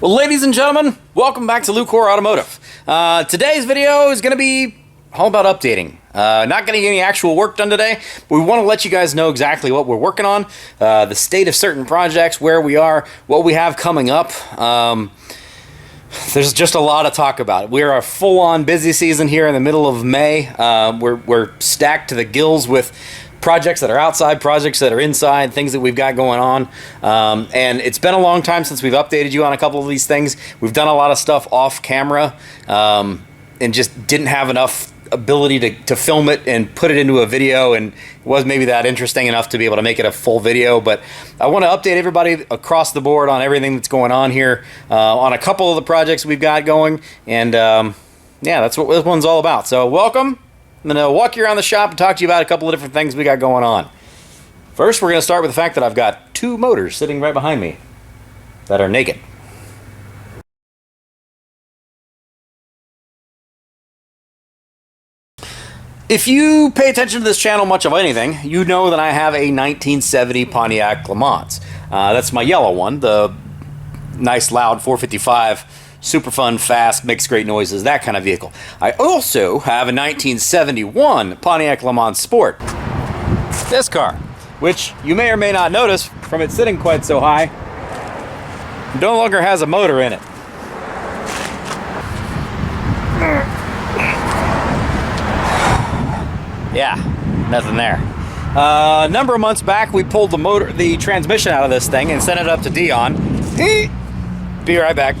Well, ladies and gentlemen, welcome back to Lucore Automotive. Today's video is going to be all about updating. Not getting any actual work done today, but we want to let you guys know exactly what we're working on, the state of certain projects, where we are, what we have coming up. There's just a lot to talk about. We're a full-on busy season here in the middle of May. We're stacked to the gills with projects that are outside, projects that are inside, things that we've got going on. And it's been a long time since we've updated you on a couple of these things. We've done a lot of stuff off camera and just didn't have enough ability to film it and put it into a video, and it was maybe that interesting enough to be able to make it a full video. But I want to update everybody across the board on everything that's going on here, on a couple of the projects we've got going, and yeah, that's what this one's all about. So welcome. I'm going to walk you around the shop and talk to you about a couple of different things we got going on. First, we're going to start with the fact that I've got two motors sitting right behind me that are naked. If you pay attention to this channel much of anything, you know that I have a 1970 Pontiac LeMans. That's my yellow one, the nice loud 455, super fun, fast, makes great noises, that kind of vehicle. I also have a 1971 Pontiac LeMans Sport. This car, which you may or may not notice from it sitting quite so high, no longer has a motor in it. Yeah, nothing there. A number of months back, we pulled the transmission out of this thing and sent it up to Dion. Be right back.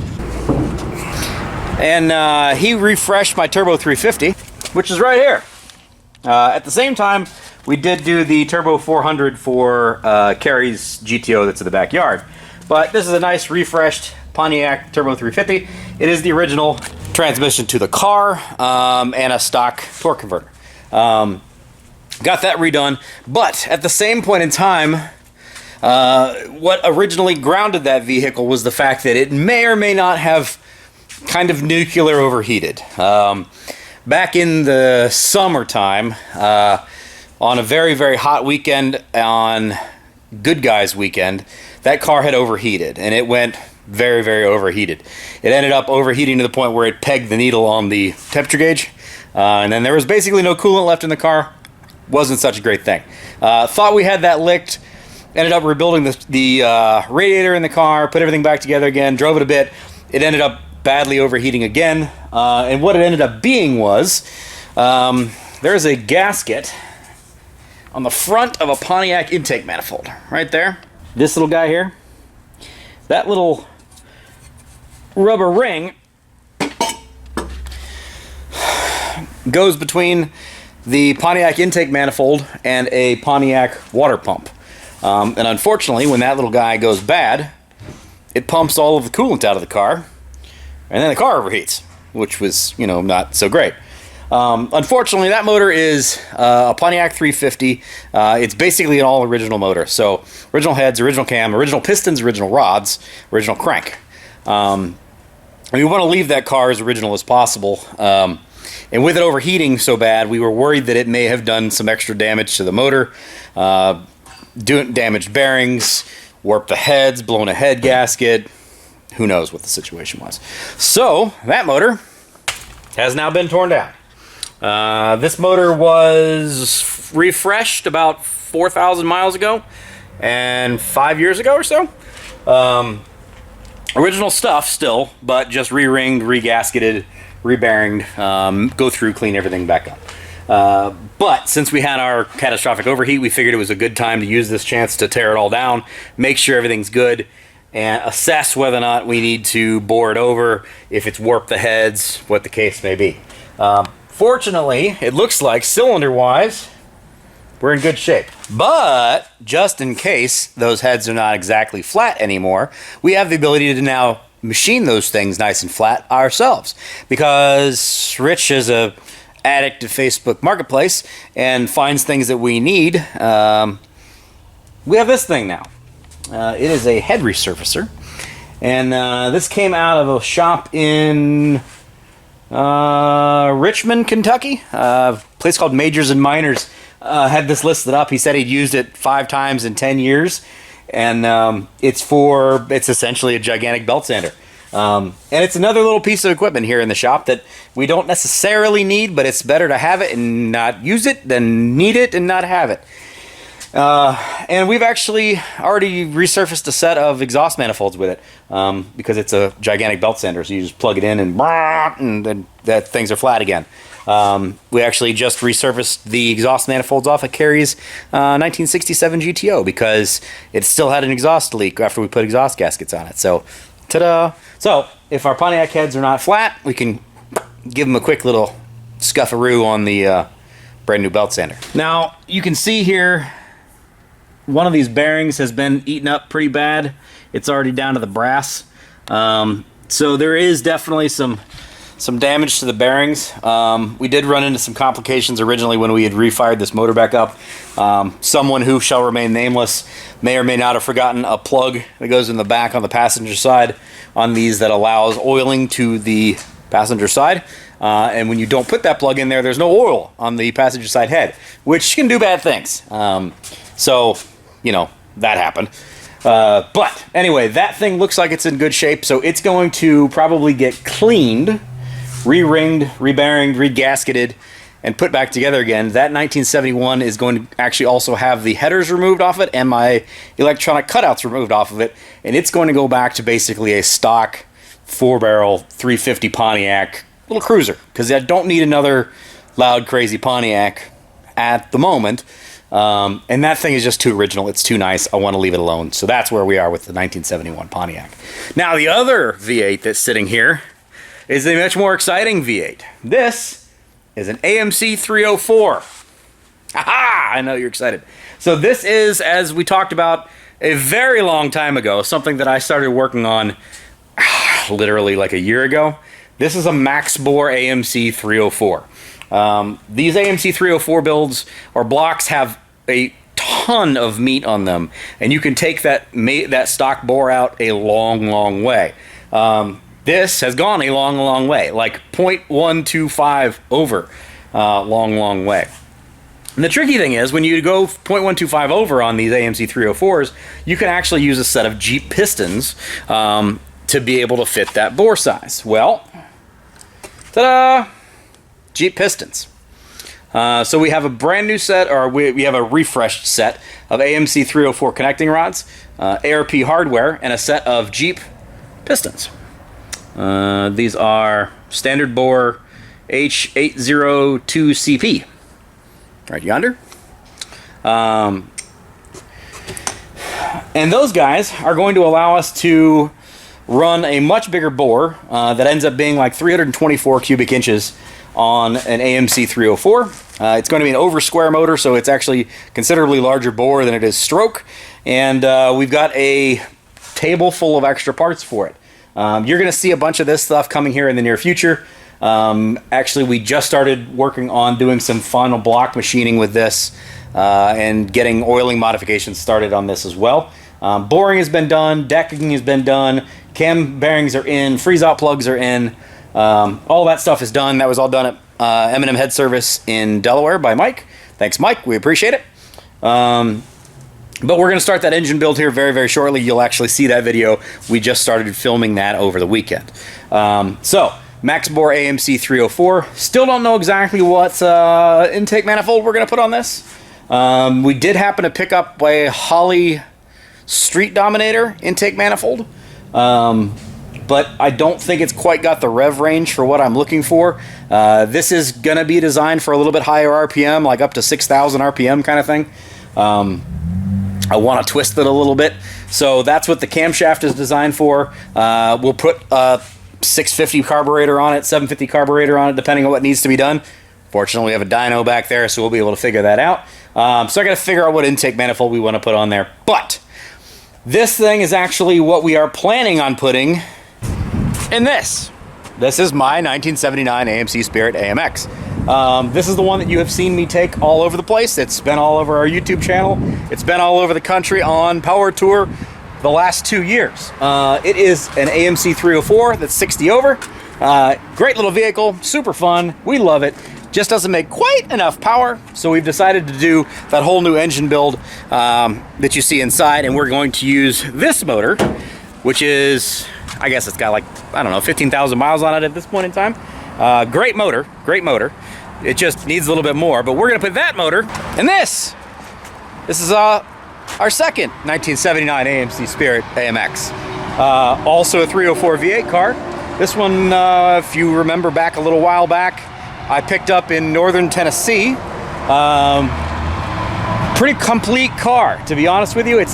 And he refreshed my Turbo 350, which is right here. At the same time, we did do the Turbo 400 for Carrie's GTO that's in the backyard. But this is a nice refreshed Pontiac Turbo 350. It is the original transmission to the car and a stock torque converter. Got that redone, but at the same point in time, what originally grounded that vehicle was the fact that it may or may not have kind of nuclear overheated. Back in the summertime, on a very, very hot weekend, on Good Guys weekend, that car had overheated, and it went very, very overheated. It ended up overheating to the point where it pegged the needle on the temperature gauge, and then there was basically no coolant left in the car. Wasn't such a great thing. Thought we had that licked, ended up rebuilding the radiator in the car, put everything back together again, drove it a bit. It ended up badly overheating again, and what it ended up being was there's a gasket on the front of a Pontiac intake manifold right there. This little guy here, that little rubber ring goes between the Pontiac intake manifold and a Pontiac water pump. And unfortunately, when that little guy goes bad, it pumps all of the coolant out of the car, and then the car overheats, which was, you know, not so great. Unfortunately, that motor is a Pontiac 350. It's basically an all original motor. So original heads, original cam, original pistons, original rods, original crank. And we want to leave that car as original as possible. And with it overheating so bad, we were worried that it may have done some extra damage to the motor, damaged bearings, warped the heads, blown a head gasket. Who knows what the situation was. So that motor has now been torn down. This motor was refreshed about 4,000 miles ago and 5 years ago or so. Original stuff still, but just re-ringed, re-gasketed, re-bearinged, go through, clean everything back up. But since we had our catastrophic overheat, we figured it was a good time to use this chance to tear it all down, make sure everything's good, and assess whether or not we need to bore it over, if it's warped the heads, what the case may be. Fortunately, it looks like cylinder-wise, we're in good shape. But just in case those heads are not exactly flat anymore, we have the ability to now machine those things nice and flat ourselves, because Rich is a addict to Facebook Marketplace and finds things that we need. We have this thing now. It is a head resurfacer, and this came out of a shop in Richmond, Kentucky, a place called Majors and Minors. Had this listed up. He said he'd used it 5 times in 10 years, and it's essentially a gigantic belt sander. And it's another little piece of equipment here in the shop that we don't necessarily need, but it's better to have it and not use it than need it and not have it. And we've actually already resurfaced a set of exhaust manifolds with it, because it's a gigantic belt sander, so you just plug it in and then that things are flat again. We actually just resurfaced the exhaust manifolds off of Carrie's 1967 GTO because it still had an exhaust leak after we put exhaust gaskets on it. So, ta-da! So, if our Pontiac heads are not flat, we can give them a quick little scuffaroo on the brand new belt sander. Now, you can see here, one of these bearings has been eaten up pretty bad. It's already down to the brass. So there is definitely some damage to the bearings. We did run into some complications originally when we had refired this motor back up. Someone who shall remain nameless may or may not have forgotten a plug that goes in the back on the passenger side on these that allows oiling to the passenger side. And when you don't put that plug in there, there's no oil on the passenger side head, which can do bad things. So, you know, that happened. But anyway, that thing looks like it's in good shape, so it's going to probably get cleaned, re-ringed, re-bearinged, re-gasketed, and put back together again. That 1971 is going to actually also have the headers removed off it and my electronic cutouts removed off of it, and it's going to go back to basically a stock 4-barrel 350 Pontiac little cruiser, because I don't need another loud, crazy Pontiac at the moment. And that thing is just too original. It's too nice. I want to leave it alone. So that's where we are with the 1971 Pontiac. Now, the other V8 that's sitting here is a much more exciting V8. This is an AMC 304. Aha! I know you're excited. So this is, as we talked about a very long time ago, something that I started working on literally like a year ago. This is a max bore AMC 304. These AMC 304 builds or blocks have a ton of meat on them, and you can take that stock bore out a long way. This has gone a long way, like 0.125 over, long way. And the tricky thing is, when you go 0.125 over on these AMC 304s, you can actually use a set of Jeep pistons to be able to fit that bore size. Well, ta-da! Jeep pistons. So we have a brand new set, or we have a refreshed set of AMC 304 connecting rods, ARP hardware, and a set of Jeep pistons. These are standard bore H802CP, right yonder. And those guys are going to allow us to run a much bigger bore that ends up being like 324 cubic inches on an AMC 304. It's going to be an over square motor, so it's actually considerably larger bore than it is stroke. And we've got a table full of extra parts for it. You're going to see a bunch of this stuff coming here in the near future. Actually, we just started working on doing some final block machining with this and getting oiling modifications started on this as well. Boring has been done, decking has been done, cam bearings are in, freeze-out plugs are in. All that stuff is done. That was all done at M&M Head Service in Delaware by Mike. Thanks, Mike. We appreciate it. But we're going to start that engine build here very shortly. You'll actually see that video. We just started filming that over the weekend. So, max bore AMC 304. Still don't know exactly what intake manifold we're going to put on this. We did happen to pick up a Holley Street Dominator intake manifold. But I don't think it's quite got the rev range for what I'm looking for. This is going to be designed for a little bit higher RPM, like up to 6,000 RPM kind of thing. I want to twist it a little bit. So that's what the camshaft is designed for. We'll put a 650 carburetor on it, 750 carburetor on it, depending on what needs to be done. Fortunately, we have a dyno back there, so we'll be able to figure that out. So I got to figure out what intake manifold we want to put on there. But this thing is actually what we are planning on putting in this. This is my 1979 AMC Spirit AMX. This is the one that you have seen me take all over the place. It's been all over our YouTube channel. It's been all over the country on Power Tour the last 2 years. It is an AMC 304 that's 60 over. Great little vehicle, super fun. We love it. Just doesn't make quite enough power, so we've decided to do that whole new engine build that you see inside, and we're going to use this motor, which is, I guess it's got like, I don't know, 15,000 miles on it at this point in time. Great motor, great motor. It just needs a little bit more, but we're gonna put that motor in this. This is our second 1979 AMC Spirit AMX. Also a 304 V8 car. This one, if you remember back a little while back, I picked up in northern Tennessee. Pretty complete car, to be honest with you. It's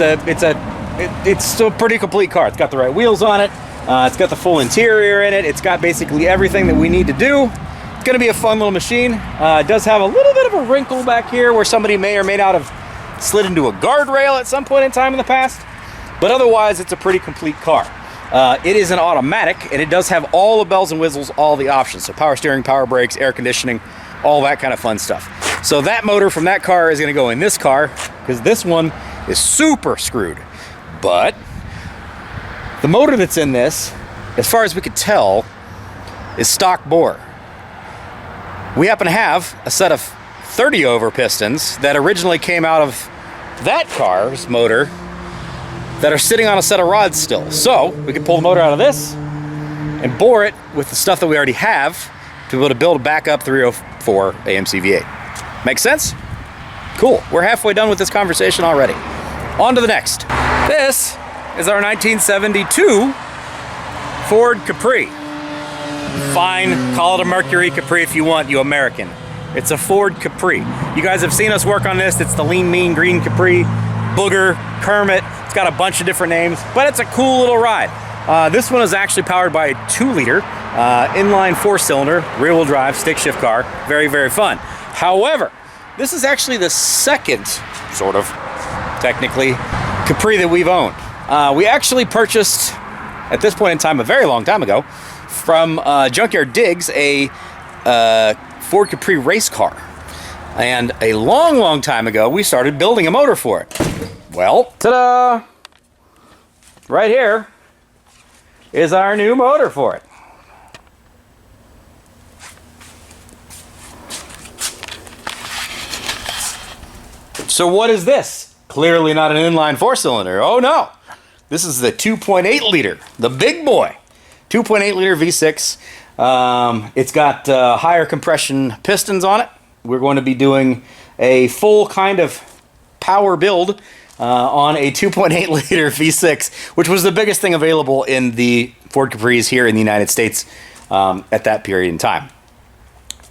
still a pretty complete car. It's got the right wheels on it. It's got the full interior in it. It's got basically everything that we need to do. It's gonna be a fun little machine. It does have a little bit of a wrinkle back here where somebody may or may not have slid into a guardrail at some point in time in the past, but otherwise it's a pretty complete car. It is an automatic, and it does have all the bells and whistles, all the options. So power steering, power brakes, air conditioning, all that kind of fun stuff. So that motor from that car is gonna go in this car, because this one is super screwed. But the motor that's in this, as far as we could tell, is stock bore. We happen to have a set of 30 over pistons that originally came out of that car's motor that are sitting on a set of rods still. So we can pull the motor out of this and bore it with the stuff that we already have to be able to build a backup 304 AMC V8. Make sense? Cool. We're halfway done with this conversation already. On to the next. This is our 1972 Ford Capri. Fine, call it a Mercury Capri if you want, you American. It's a Ford Capri. You guys have seen us work on this. It's the lean, mean, green Capri, Booger, Kermit. It's got a bunch of different names, but it's a cool little ride. This one is actually powered by a 2-liter inline 4-cylinder, rear-wheel drive, stick shift car. Very, very fun. However, this is actually the second, sort of, technically, Capri that we've owned. We actually purchased, at this point in time, a very long time ago, from Junkyard Digs, a Ford Capri Race Car. And a long, long time ago, we started building a motor for it. Well, ta-da! Right here is our new motor for it. So what is this? Clearly not an inline 4-cylinder. Oh no! This is the 2.8 liter, the big boy. 2.8 liter V6. It's got higher compression pistons on it. We're going to be doing a full kind of power build on a 2.8 liter V6, which was the biggest thing available in the Ford Capris here in the United States at that period in time.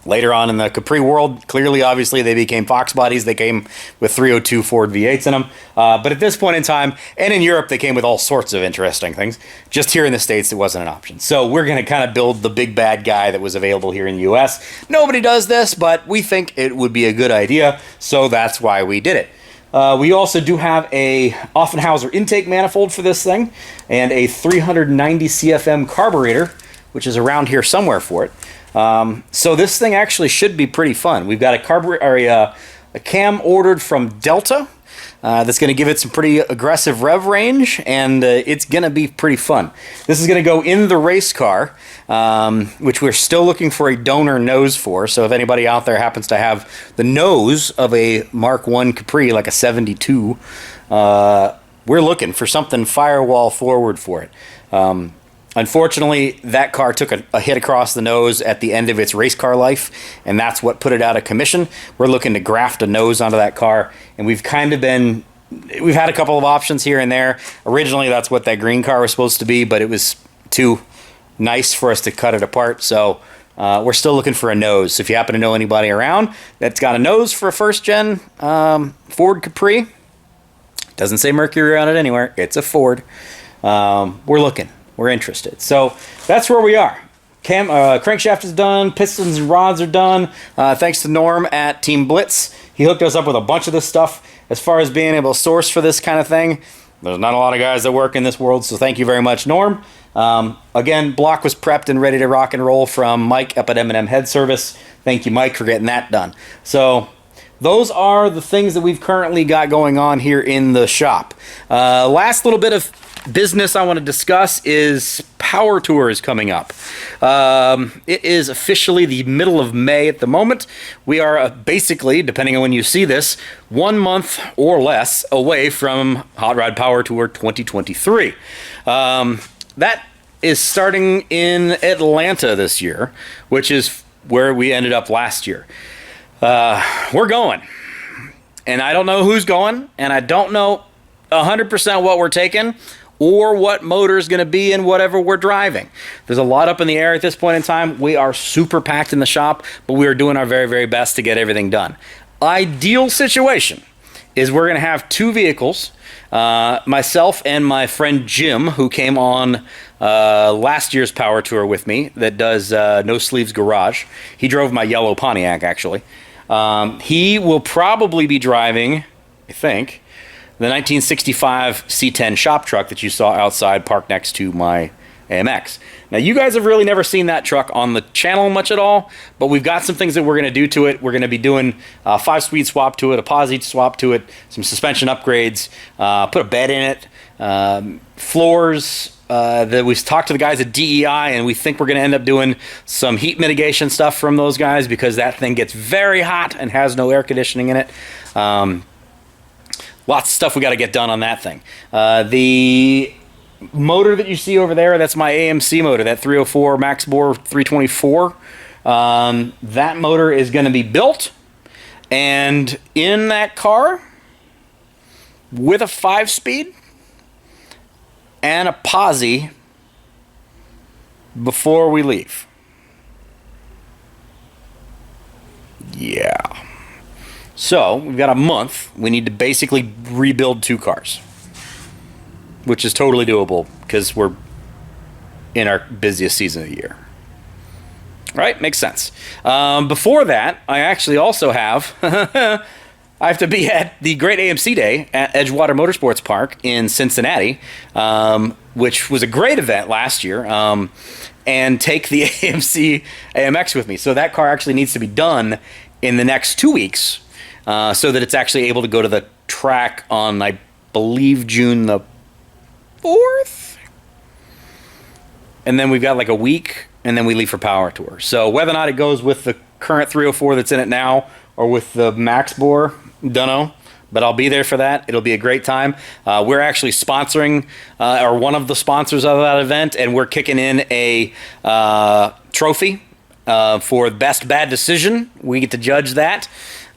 Later on in the Capri world, clearly, obviously, they became Fox bodies. They came with 302 Ford V8s in them. But at this point in time, and in Europe, they came with all sorts of interesting things. Just here in the States, it wasn't an option. So we're going to kind of build the big bad guy that was available here in the U.S. Nobody does this, but we think it would be a good idea, so that's why we did it. We also do have a Offenhauser intake manifold for this thing, and a 390 CFM carburetor, which is around here somewhere for it. So this thing actually should be pretty fun. We've got a cam ordered from Delta that's going to give it some pretty aggressive rev range, and it's going to be pretty fun. This is going to go in the race car, which we're still looking for a donor nose for. So if anybody out there happens to have the nose of a Mark I Capri, like a 72, we're looking for something firewall forward for it. Unfortunately, that car took a hit across the nose at the end of its race car life, and that's what put it out of commission. We're looking to graft a nose onto that car, and we've had a couple of options here and there. Originally, that's what that green car was supposed to be, but it was too nice for us to cut it apart, so we're still looking for a nose. So if you happen to know anybody around that's got a nose for a first-gen Ford Capri, doesn't say Mercury on it anywhere, it's a Ford, we're looking. We're interested. So that's where we are. Crankshaft is done. Pistons and rods are done. Thanks to Norm at Team Blitz. He hooked us up with a bunch of this stuff. As far as being able to source for this kind of thing, there's not a lot of guys that work in this world, so thank you very much, Norm. Again, block was prepped and ready to rock and roll from Mike up at M&M Head Service. Thank you, Mike, for getting that done. So those are the things that we've currently got going on here in the shop. Last little bit of business I want to discuss is Power Tour is coming up. It is officially the middle of May at the moment. We are basically, depending on when you see this, 1 month or less away from Hot Rod Power Tour 2023. That is starting in Atlanta this year, which is where we ended up last year. We're going. And I don't know who's going, and I don't know 100% what we're taking or what motor is going to be in whatever we're driving. There's a lot up in the air at this point in time. We are super packed in the shop, but we are doing our very, very best to get everything done. Ideal situation is we're going to have two vehicles, myself and my friend Jim, who came on last year's power tour with me, that does No Sleeves Garage. He drove my yellow Pontiac, actually. He will probably be driving, I think, the 1965 C10 shop truck that you saw outside parked next to my AMX. Now, you guys have really never seen that truck on the channel much at all, but we've got some things that we're going to do to it. We're going to be doing a 5-speed swap to it, a posi swap to it, some suspension upgrades, put a bed in it, floors. That we've talked to the guys at DEI, and we think we're going to end up doing some heat mitigation stuff from those guys because that thing gets very hot and has no air conditioning in it. Lots of stuff we got to get done on that thing. The motor that you see over there, that's my AMC motor, that 304 max bore 324. That motor is going to be built, and in that car with a 5-speed and a posi before we leave. Yeah. So, we've got a month. We need to basically rebuild 2 cars, which is totally doable because we're in our busiest season of the year. Right? Makes sense. Before that, I actually also have... I have to be at the Great AMC Day at Edgewater Motorsports Park in Cincinnati, which was a great event last year, and take the AMC AMX with me. So that car actually needs to be done in the next 2 weeks so that it's actually able to go to the track on, I believe, June the 4th? And then we've got like a week, and then we leave for Power Tour. So whether or not it goes with the current 304 that's in it now or with the max bore, dunno, but I'll be there for that. It'll be a great time. We're actually sponsoring, or one of the sponsors of that event, and we're kicking in a trophy for Best Bad Decision. We get to judge that.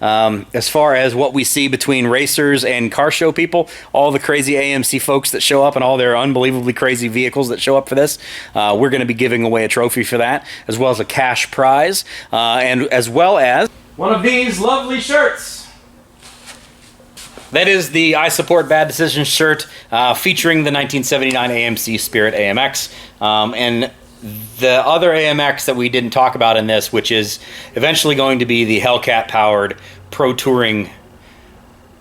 As far as what we see between racers and car show people, all the crazy AMC folks that show up and all their unbelievably crazy vehicles that show up for this, we're going to be giving away a trophy for that, as well as a cash prize, and as well as one of these lovely shirts. That is the I Support Bad Decisions shirt featuring the 1979 AMC Spirit AMX. And the other AMX that we didn't talk about in this, which is eventually going to be the Hellcat-powered Pro Touring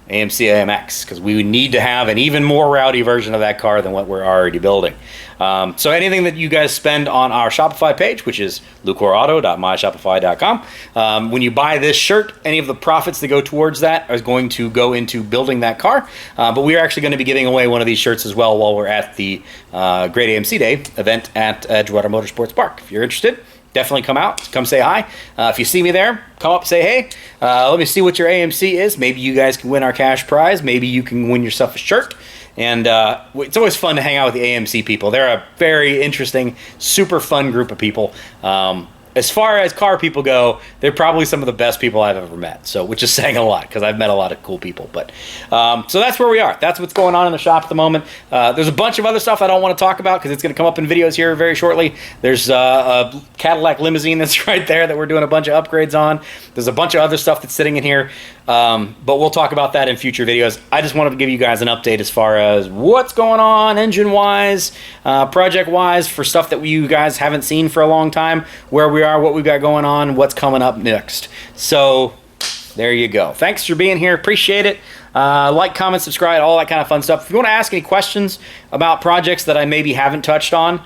AMC AMX, because we need to have an even more rowdy version of that car than what we're already building. So anything that you guys spend on our Shopify page, which is lucoreauto.myshopify.com, when you buy this shirt, any of the profits that go towards that are going to go into building that car. But we are actually going to be giving away one of these shirts as well while we're at the Great AMC Day event at Edgewater Motorsports Park. If you're interested, definitely come out, come say hi. If you see me there, come up, say hey. Let me see what your AMC is. Maybe you guys can win our cash prize. Maybe you can win yourself a shirt. And it's always fun to hang out with the AMC people. They're a very interesting, super fun group of people. As far as car people go, they're probably some of the best people I've ever met. So, which is saying a lot, because I've met a lot of cool people. But so that's where we are. That's what's going on in the shop at the moment. There's a bunch of other stuff I don't want to talk about because it's going to come up in videos here very shortly. There's a Cadillac limousine that's right there that we're doing a bunch of upgrades on. There's a bunch of other stuff that's sitting in here. But we'll talk about that in future videos. I just wanted to give you guys an update as far as what's going on engine-wise, project-wise, for stuff that you guys haven't seen for a long time, where we are, what we've got going on, what's coming up next. So there you go. Thanks for being here. Appreciate it. Like, comment, subscribe, all that kind of fun stuff. If you want to ask any questions about projects that I maybe haven't touched on,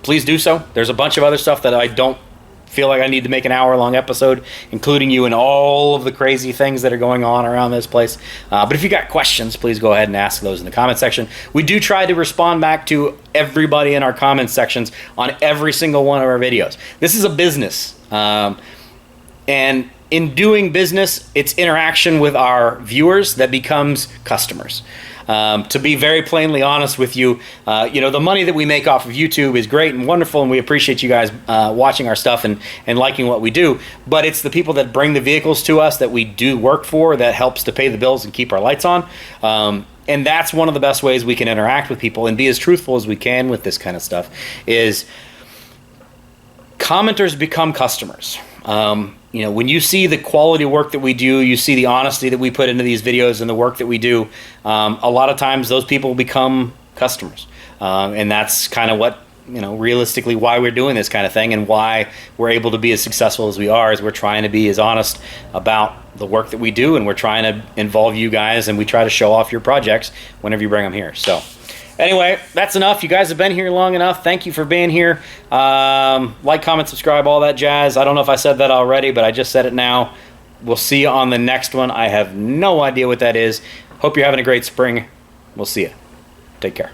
please do so. There's a bunch of other stuff that I don't feel like I need to make an hour-long episode, including you and all of the crazy things that are going on around this place. But if you got questions, please go ahead and ask those in the comment section. We do try to respond back to everybody in our comment sections on every single one of our videos. This is a business. And in doing business, it's interaction with our viewers that becomes customers. To be very plainly honest with you, the money that we make off of YouTube is great and wonderful, and we appreciate you guys watching our stuff and liking what we do, but it's the people that bring the vehicles to us that we do work for that helps to pay the bills and keep our lights on. And that's one of the best ways we can interact with people and be as truthful as we can with this kind of stuff is commenters become customers. When you see the quality work that we do, you see the honesty that we put into these videos and the work that we do, a lot of times those people become customers. And that's kind of what, realistically why we're doing this kind of thing and why we're able to be as successful as we are, is we're trying to be as honest about the work that we do, and we're trying to involve you guys, and we try to show off your projects whenever you bring them here. So anyway, that's enough. You guys have been here long enough. Thank you for being here. Like, comment, subscribe, all that jazz. I don't know if I said that already, but I just said it now. We'll see you on the next one. I have no idea what that is. Hope you're having a great spring. We'll see you. Take care.